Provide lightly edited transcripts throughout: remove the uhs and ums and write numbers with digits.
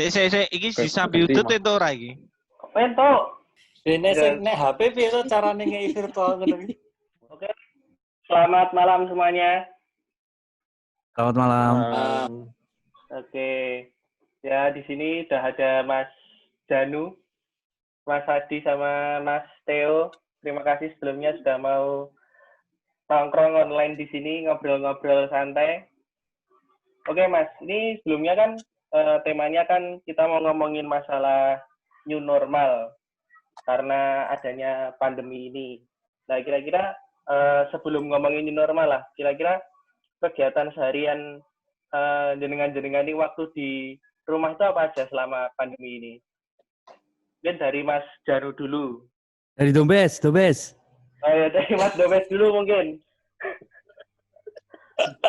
Sik, iki disambi Ganti, udut Mas. itu ora iki. Entuk. Dene sing nek HP piye to carane ngei virtual ngono iki? Oke. Selamat malam semuanya. Selamat malam. Oke. Ya, di sini udah ada Mas Janu, Mas Hadi sama Mas Theo. Terima kasih sebelumnya sudah mau nongkrong online di sini ngobrol-ngobrol santai. Oke, Mas. Ini sebelumnya kan temanya kan kita mau ngomongin masalah new normal karena adanya pandemi ini. Nah, kira-kira sebelum ngomongin new normal lah, kira-kira kegiatan seharian jenengan-jenengan ini waktu di rumah itu apa aja selama pandemi ini? Mungkin dari Mas Janu dulu. Dari Dombes. Ya, dari Mas Dobes dulu mungkin.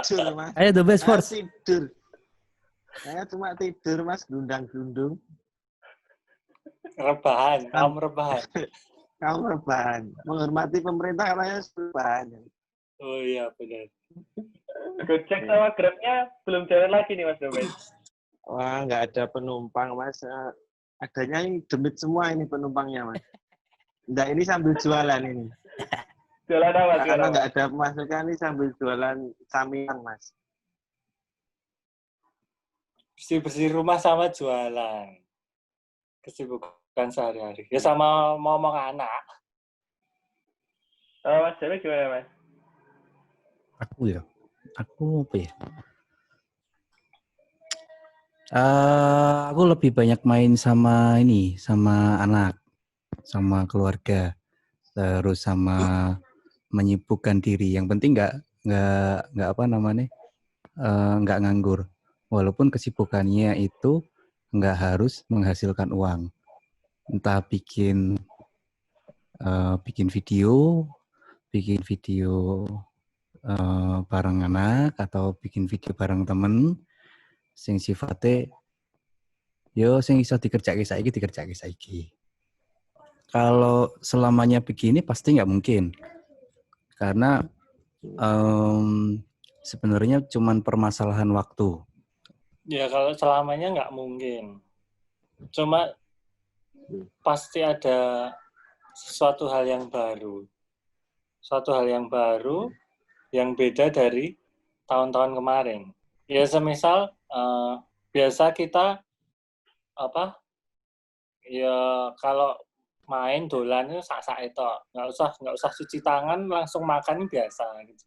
Tidur, Mas. Ayo Dombes Saya first. tidur. Saya cuma tidur, Mas, gundang-gundung. Rebahan, kamu rebahan. Kamu rebahan. Menghormati pemerintah karena rebahan. Oh iya benar. Gojek sama Grab-nya belum jalan lagi nih Mas Dobes. Wah, nggak ada penumpang, Mas. Adanya ini demit semua ini penumpangnya, Mas. Nggak, ini sambil jualan ini. Jualan apa? Karena nggak ada pemasukan, ini sambil jualan samian, Mas. Bersih-bersih rumah sama jualan. Kesibukan sehari-hari. Ya sama ngomong anak. Mas Janu gimana Mas? Aku apa ya? Aku lebih banyak main sama anak, sama keluarga, terus sama menyibukkan diri. Yang penting nggak apa namanya, nggak nganggur. Walaupun kesibukannya itu nggak harus menghasilkan uang. Entah bikin video bareng anak atau bikin video bareng temen sing sifatnya sing iso dikerjake saiki. Kalau selamanya begini pasti nggak mungkin. Karena sebenarnya cuman permasalahan waktu. Ya kalau selamanya nggak mungkin. Cuma pasti ada sesuatu hal yang baru. Suatu hal yang baru yang beda dari tahun-tahun kemarin. Ya semisal biasa kita ya kalau main dolan itu sak-sak itu nggak usah cuci tangan langsung makan biasa gitu.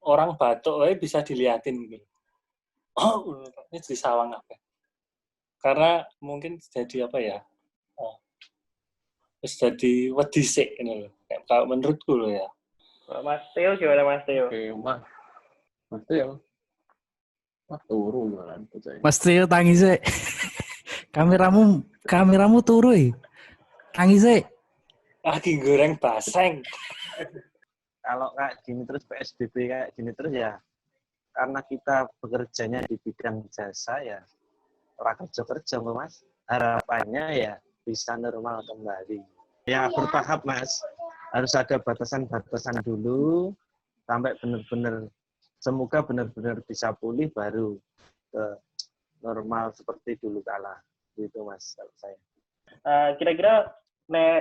Orang batuk bisa diliatin gitu. Oh, ini di sawang apa? Karena mungkin jadi apa ya? Terus jadi wedi sik ini loh. Kalau menurutku loh ya. Mas Theo gimana Mas Theo? Oke, Mas Theo. Mas turu jualan. Mas Trio tangi sih. kameramu turu ya. Tangi sih. Lagi goreng baseng. Kalau kayak gini terus PSBB kayak gini terus ya, karena kita bekerjanya di bidang jasa ya, orang kerja Mas, harapannya ya bisa normal kembali. Ya bertahap Mas, harus ada batasan-batasan dulu sampai benar-benar semoga benar-benar bisa pulih baru ke normal seperti dulu kala. Gitu Mas kalau saya. Kira-kira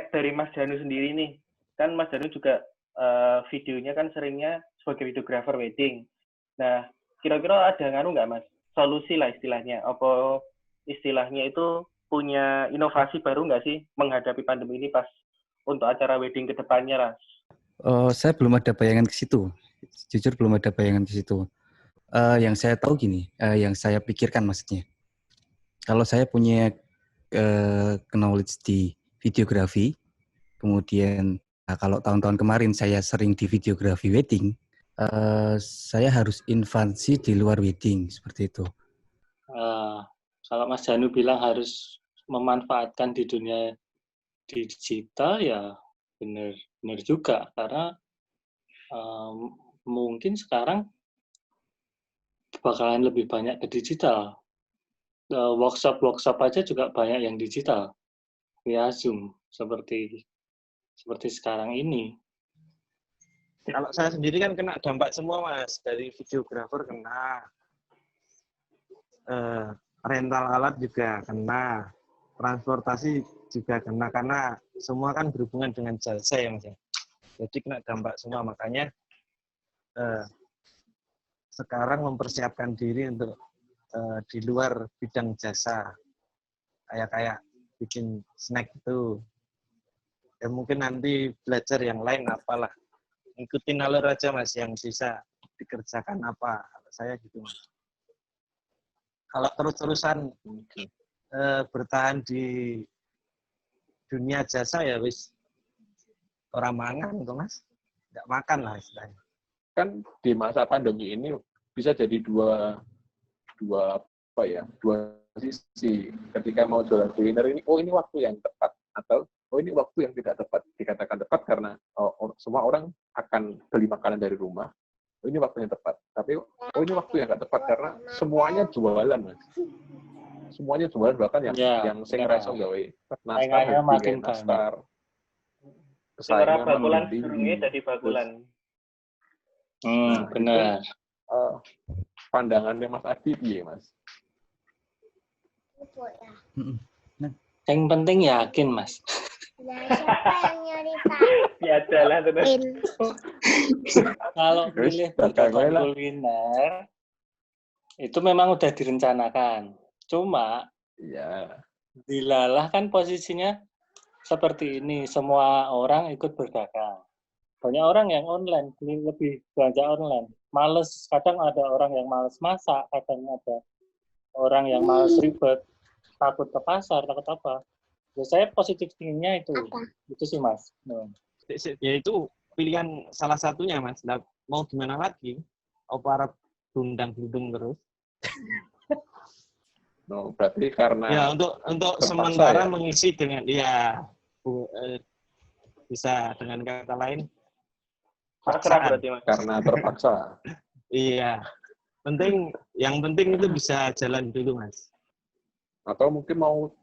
dari Mas Janu sendiri nih, kan Mas Janu juga videonya kan seringnya sebagai videographer wedding. Nah, kira-kira ada nggak Mas? Solusi lah istilahnya. Apa istilahnya itu punya inovasi baru nggak sih menghadapi pandemi ini pas untuk acara wedding ke depannya lah? Saya belum ada bayangan ke situ. Jujur belum ada bayangan ke situ. Yang saya tahu gini, yang saya pikirkan maksudnya. Kalau saya punya knowledge di videografi, kemudian kalau tahun-tahun kemarin saya sering di videografi wedding, saya harus invasi di luar wedding, seperti itu. Kalau Mas Janu bilang harus memanfaatkan di dunia digital, ya benar juga. Karena mungkin sekarang bakalan lebih banyak ke digital. Workshop aja juga banyak yang digital. Ya, Zoom, seperti sekarang ini. Kalau saya sendiri kan kena dampak semua Mas, dari videografer kena, rental alat juga kena, transportasi juga kena, karena semua kan berhubungan dengan jasa ya Mas ya. Jadi kena dampak semua, makanya sekarang mempersiapkan diri untuk di luar bidang jasa, kayak bikin snack itu. Ya mungkin nanti belajar yang lain apalah, ikutin alur aja Mas yang bisa dikerjakan apa. Kalau saya gitu Mas. Kalau terus-terusan bertahan di dunia jasa ya wis orang mangan tuh Mas, nggak makan lah istilahnya. Kan di masa pandemi ini bisa jadi dua sisi. Ketika mau jualan kuliner ini, oh ini waktu yang tepat, atau oh ini waktu yang tidak tepat. Dikatakan tepat karena semua orang akan beli makanan dari rumah. Oh ini waktu yang tepat. Tapi oh ini waktu yang nggak tepat karena semuanya jualan Mas. Semuanya jualan, bahkan yang sing rasa gawe nastar, makin nastar. Orang bakulan ini jadi bakulan. Benar. Pandangannya Mas Adi iya Mas. Yang penting yakin Mas. Nah, siapa yang nyerita? Ya adalah terus. Kalau pilih berbagai kuliner itu memang udah direncanakan. Cuma Iya. dilalah kan posisinya seperti ini, semua orang ikut berdagang. Banyak orang yang online, lebih belanja online. Males, kadang ada orang yang males masak, kadang ada orang yang males ribet, takut ke pasar, takut apa. Ya, saya positif tingginya itu. Itu sih Mas. Ya itu pilihan salah satunya Mas. Nah, mau gimana lagi? Para dundang-dundung terus. No, berarti karena Ya untuk sementara ya? Mengisi dengan bisa dengan kata lain pasrah berarti Mas. Karena terpaksa. Iya. Yang penting itu bisa jalan dulu Mas. Atau mungkin mau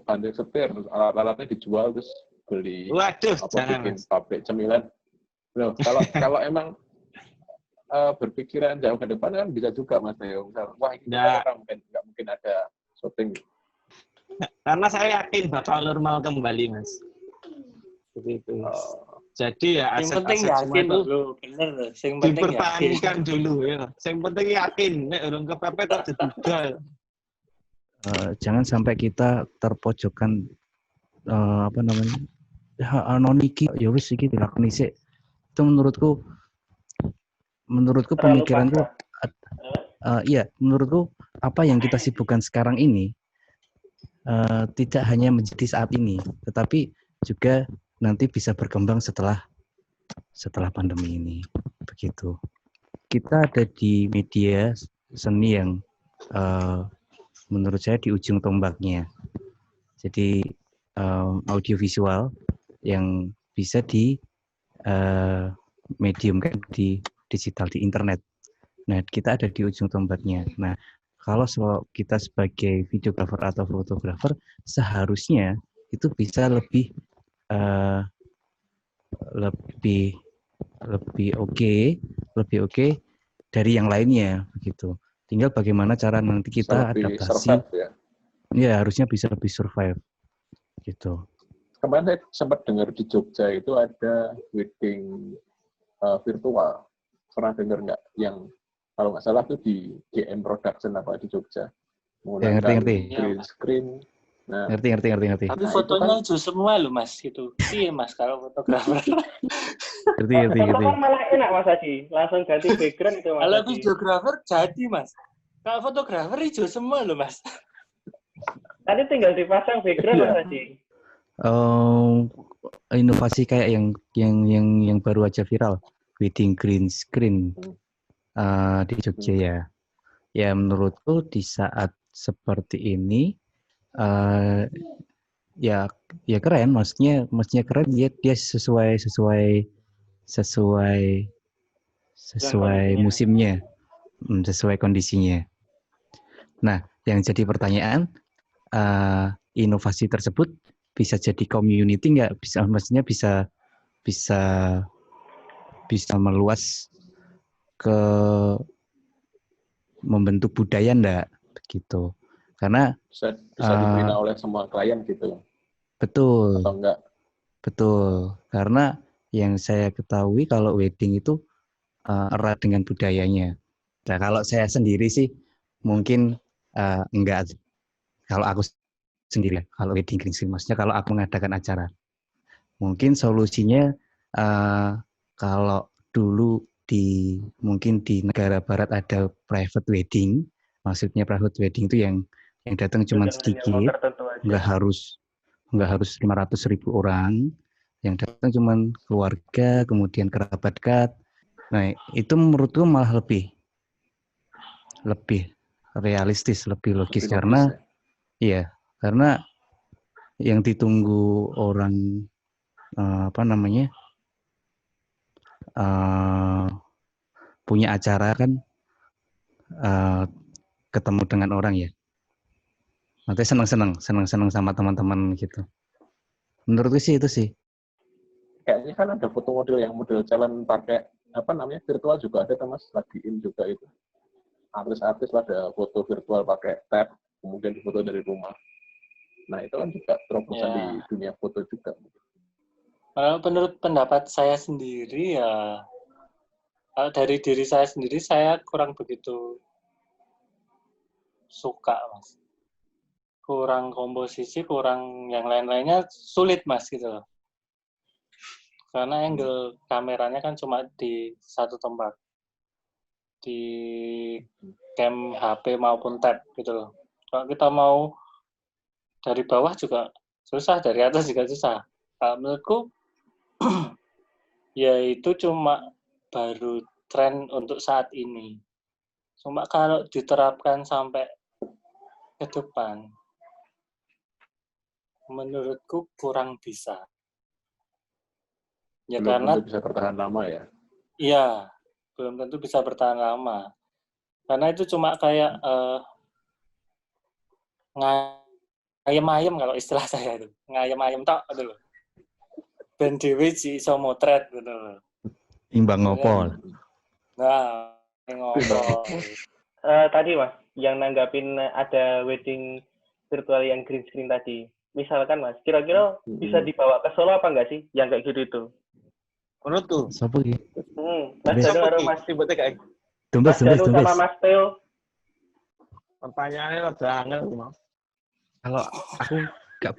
banding setir, alat-alatnya dijual terus beli. Waduh, jangan bikin Mas. pabrik cemilan. Loh, kalau emang berpikiran jauh ke depan kan bisa juga Mas Teo. Wah ini nggak mungkin ada syuting. Karena saya yakin bakal normal kembali Mas. Begitu. Jadi ya aset-aset semua itu bener. Dipertahankan dulu ya. Yang penting yakin. Nek urung kepepet aja dijual. Jangan sampai kita terpojokkan noniki ya wis iki dilakoni sik. Itu menurutku pemikiranku menurutku apa yang kita sibukkan sekarang ini tidak hanya menjadi saat ini, tetapi juga nanti bisa berkembang setelah pandemi ini. Begitu. Kita ada di media seni yang menurut saya di ujung tombaknya. Jadi audiovisual yang bisa di mediumkan di digital, di internet. Nah, kita ada di ujung tombaknya. Nah, kalau kita sebagai videografer atau fotografer, seharusnya itu bisa lebih oke dari yang lainnya, begitu. Tinggal bagaimana cara nanti kita adaptasi. Ya, harusnya bisa lebih survive, gitu. Kemarin saya sempat dengar di Jogja itu ada wedding virtual. Pernah dengar nggak? Yang kalau nggak salah tuh di GM Production apa di Jogja. Menggunakan green screen. Nah, ngerti. Tapi fotonya itu semua loh Mas, gitu. Iya Mas kalau fotografer. Ngerti. Foto kan malah enak Mas Haji, langsung ganti background itu Mas. Kalau videografer jadi Mas. Kalau fotografer hijau semua loh Mas. Tadi tinggal dipasang background Mas Haji. Inovasi kayak yang baru aja viral, wedding green screen di Jogja ya. Ya menurutku di saat seperti ini ya keren, maksudnya keren, dia sesuai musimnya, sesuai kondisinya. Nah, yang jadi pertanyaan, inovasi tersebut bisa jadi community nggak? Maksudnya bisa meluas ke membentuk budaya enggak? Begitu. Karena Bisa dibina oleh semua klien gitu betul, atau enggak? betul. Karena yang saya ketahui kalau wedding itu erat dengan budayanya. Nah, kalau saya sendiri sih mungkin enggak. Kalau aku sendiri, kalau wedding green screen, maksudnya kalau aku mengadakan acara, mungkin solusinya kalau dulu mungkin di negara barat ada private wedding, maksudnya private wedding itu yang datang cuma Yang sedikit, tertentu aja. nggak harus 500.000 orang, yang datang cuma keluarga, kemudian kerabat dekat. Nah, itu menurutku malah lebih realistis, lebih logis Lebih karena logis ya. iya, karena yang ditunggu orang punya acara kan ketemu dengan orang ya. Nanti senang-senang sama teman-teman gitu. Menurutku sih itu sih. Kayaknya kan ada foto model yang model challenge pakai virtual juga ada, Mas, lagi in juga itu. Artis-artis pada foto virtual pakai tab, kemudian difoto dari rumah. Nah, itu kan juga terobosan di dunia foto juga. Menurut pendapat saya sendiri ya, dari diri saya sendiri saya kurang begitu suka, Mas. Kurang komposisi, kurang yang lain-lainnya sulit, Mas, gitu loh. Karena angle kameranya kan cuma di satu tempat. Di cam HP maupun tab gitu loh. Kalau kita mau dari bawah juga susah, dari atas juga susah. Kalau menurutku ya itu cuma baru tren untuk saat ini. Cuma kalau diterapkan sampai ke depan, menurutku kurang bisa. Ya Belum karena tentu bisa bertahan lama ya. iya, belum tentu bisa bertahan lama. Karena itu cuma kayak ngayem-ayem kalau istilah saya itu. Ngayem-ayem tok gitu loh. Ben dhewe si iso motret gitu loh. Imbang ngopol. Nah, ngopo. Tadi Mas, yang nanggapin ada wedding virtual yang green screen tadi. Misalkan Mas, kira-kira bisa dibawa ke Solo apa enggak sih yang kayak gitu itu? Menurutku. Sopo iki? Mas Janu karo Mas Dombes. Janu sama Mas Theo. Pertanyaannya rada angel, Mas. Kalau aku enggak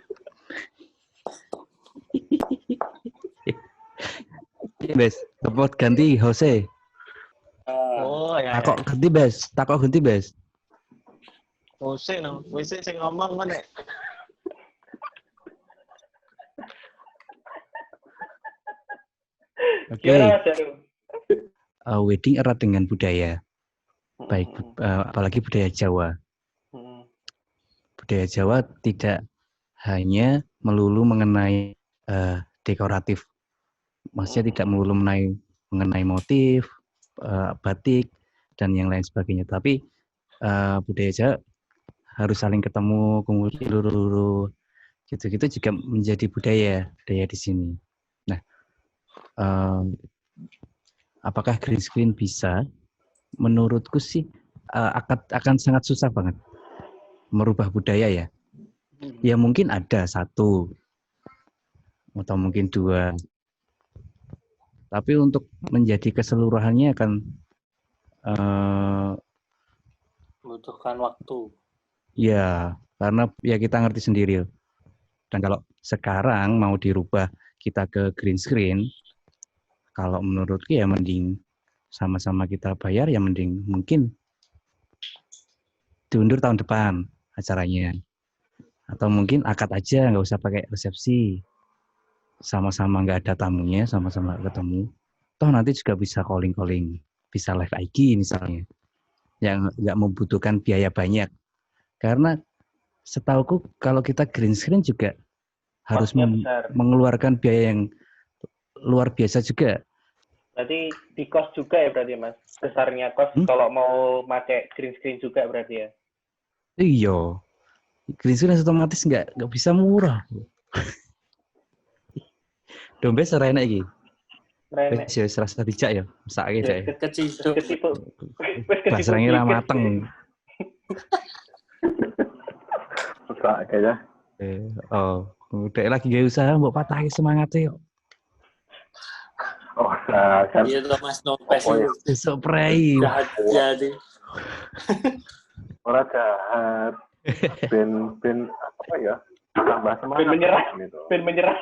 Bes, dapat ganti Jose. Oh, ya. Takok ganti Bes. Jose no, wis sing ngomong kan nek. Oke. Gimana Mas Janu? Wedding erat dengan budaya. Baik, apalagi budaya Jawa. Budaya Jawa tidak hanya melulu mengenai dekoratif. Maksudnya tidak melulu mengenai motif, batik, dan yang lain sebagainya. Tapi budaya Jawa harus saling ketemu, kemudian luru-luru. Gitu-gitu juga menjadi budaya di sini. Nah, apakah green screen bisa? Menurutku sih akan sangat susah banget merubah budaya ya. Ya mungkin ada satu atau mungkin dua. Tapi untuk menjadi keseluruhannya akan Membutuhkan waktu. ya, karena ya kita ngerti sendiri. Dan kalau sekarang mau dirubah kita ke green screen, kalau menurutku ya mending sama-sama kita bayar, ya mending mungkin diundur tahun depan acaranya. Atau mungkin akad aja, nggak usah pakai resepsi. Sama-sama nggak ada tamunya, sama-sama ketemu. Toh nanti juga bisa calling-calling, bisa live IG misalnya. Yang nggak membutuhkan biaya banyak. Karena setauku kalau kita green screen juga harus mengeluarkan biaya yang luar biasa juga. Berarti di cost juga ya berarti Mas? Besarnya cost kalau mau pakai green screen juga berarti ya? Iya. Green screen otomatis nggak bisa murah. Dombe serena iki. Renek. Wis rasa dijak ya, mesake jake. Kecido. Basrange ra mateng. rusak kayaknya. Oh, udah lagi gak usaha mbok patahi semangatnya yuk. Oh, nah, kan. Iya tuh Mas Nopes Oh, itu. ya. Besok prei. Jahat jadi. Orang jahat. Ben apa ya? Tambah semangat. Ben menyerah. Gitu. Ben menyerah.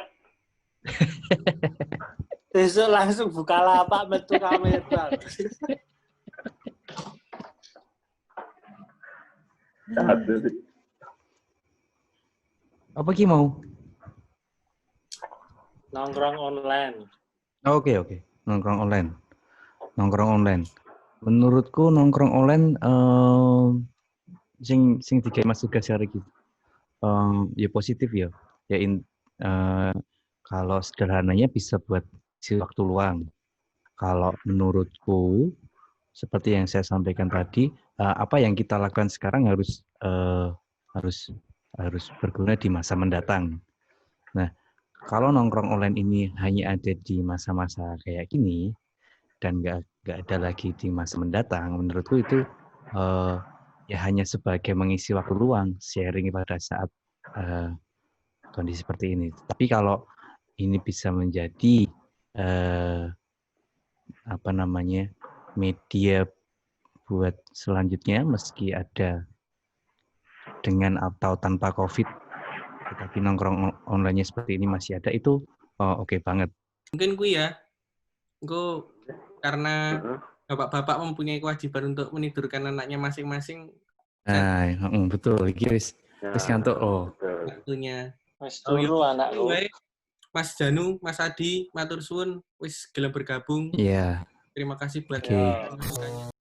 Besok langsung buka lapak metu kamera. Jahat sih. Apa ki mau? Nongkrong online. Oke. Nongkrong online. Menurutku nongkrong online sing digawe Mas Tugas hari iki. Ya positif ya. Kalau sederhananya bisa buat isi waktu luang. Kalau menurutku seperti yang saya sampaikan tadi, apa yang kita lakukan sekarang harus berguna di masa mendatang. Nah, kalau nongkrong online ini hanya ada di masa-masa kayak gini dan nggak ada lagi di masa mendatang, menurutku itu ya hanya sebagai mengisi waktu luang, sharing pada saat kondisi seperti ini. Tapi kalau ini bisa menjadi media buat selanjutnya, meski ada dengan atau tanpa COVID, tetapi nongkrong online-nya seperti ini masih ada, itu oke banget. Mungkin karena bapak-bapak mempunyai kewajiban untuk menidurkan anaknya masing-masing. Nah, betul. Wis ngantuk loh. Waktunya. Wis turu anakku. Mas Janu, Mas Adi, matur suwun wis gelem bergabung. Iya. Terima kasih buat Oke.